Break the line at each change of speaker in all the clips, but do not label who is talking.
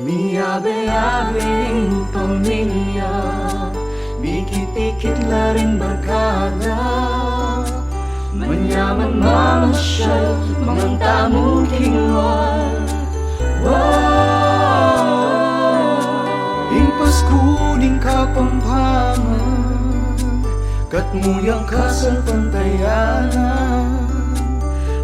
Miyabe-yabeng pamilya, dikit-dikit la rin barkada. Manyaman mamasyal, mga tamong kingwal. Ing Pasko ding kapampangan, katmuyang kasal pantayanan.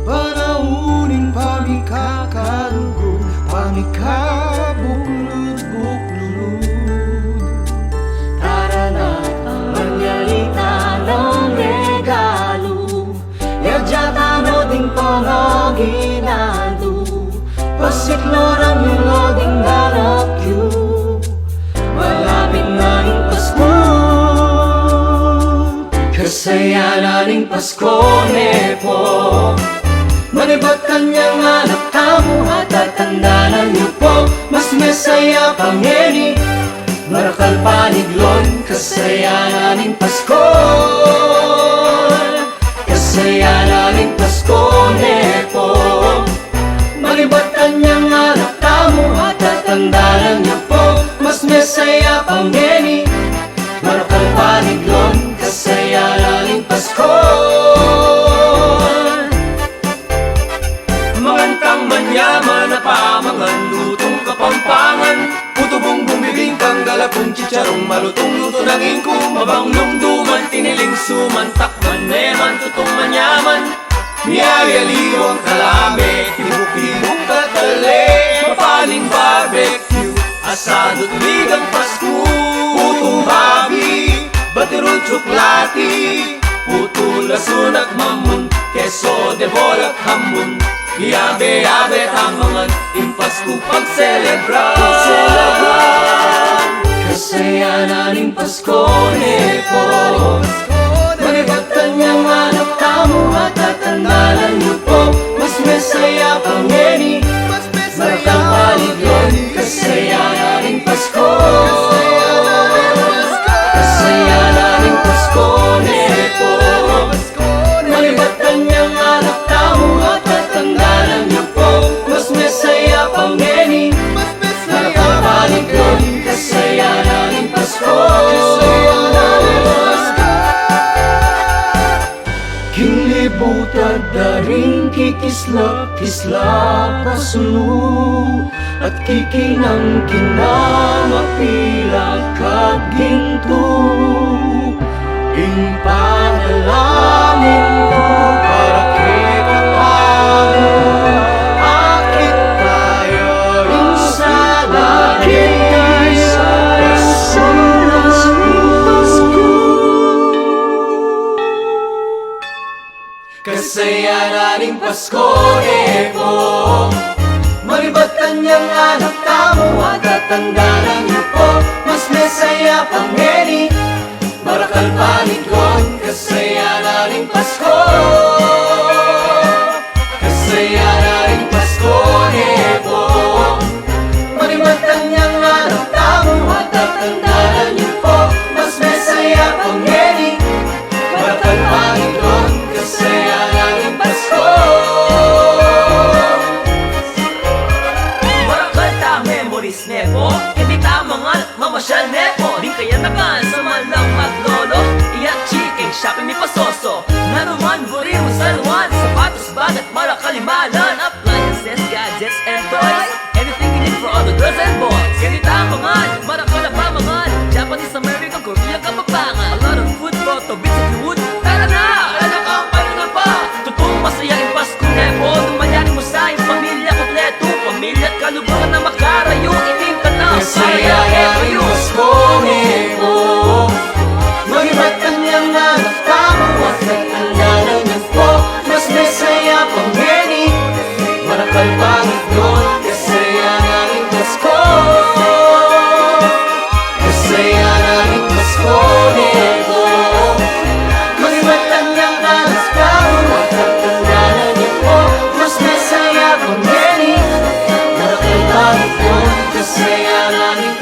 Panauning pamikakalugo, pamikabuklod-buklod. Tara na, manyalita ng regalo, yadyatano ding pangaginado, pasikloran yung loding nanakyo. Malapit na ring Pasko, kasayanan ning Pasko nepo. Manibat kanyang anak tamo at tatandanan niyo po, mas mesaya pangeni, marakal paniglon, kasayanan ning Pasko. Kasayanan ning Pasko nepo. Manibat kanyang anak tamo at tatandanan niyo po, mas mesaya pangeni, marakal paniglon, kasayanan ning Pasko. Manyaman na pamangan, lutong kapampangan, putubong bumibingkang galapong chicharong malutong luto ng ingko, mabanglong duman, tiniling suman, takman, neman, tutong manyaman, miyayaliwang kalame, tibuk-tibuk katale, mapaling barbecue, asado't ligang Pasko, putong babi, batirong tsuklati, putong lasunak mamun, keso de bolak hamun. Iyabe-yabe tamangan, ing Pasko pagselebran. Kasayanan ing Pasko nepo. Manibat kanyang anak tamo at tatandanan niyo po, mas mesaya pangeni, marakang paligyon. Kasayanan ing Pasko. Kasayanan ing Pasko nepo. Manibat kanyang anak tamo at tatandanan niyo po, mas mesaya pangeni, marakang paligyon. Kasayanan ing Pasko. Kinglibutad da ring kikislap-kislap pasulu, at kikinang-kinang mapila kat ginto. Ing panalangin ko para kay katamo, akit tayo ing salakit sa Pasko. Kasayanan ing Pasko nepo. Manibat kanyang anak tamo at tatandanan niyo po, mas mesaya pangeni, marakal paligyon. Kasayanan ing Pasko. Kasayanan ing Pasko nepo. Manibat kanyang anak tamo at tatandanan niyo po, mas mesaya pangeni, marakal paligyon. Kasayanan ing Pasko.
Marakal ta memories nepo, hindi tamang anak mamasyal nepo, di kaya nakan sa malang maglolo, iyak chiking shopping mi pasoso, nanuman buri mo sa luwan, sapatos, bag at marakalimalan, appliances, gadgets and toys, anything you need for all the girls and boys. Hindi tamang anak, marakal na pamangan, Japanese, American, Korean kapapangan, a lot of food, photo, bits if you would. Tara na, anak ang palingan pa, totoong masayain Pasko nepo, dumayanin mo sa iyong pamilya kompleto, pamilya at kalubangan na makarayo, ining ka na
Kasayanan ing Pasko nepo. Manibat kanyang anak tamo at tatandanan niyo po, mas mesaya pangeni, marakal paligyon. Kasayanan ing Pasko. Kasayanan ing Pasko nepo. Manibat kanyang anak tamo at tatandanan niyo po, mas mesaya pangeni, marakal paligyon. Kasayanan ing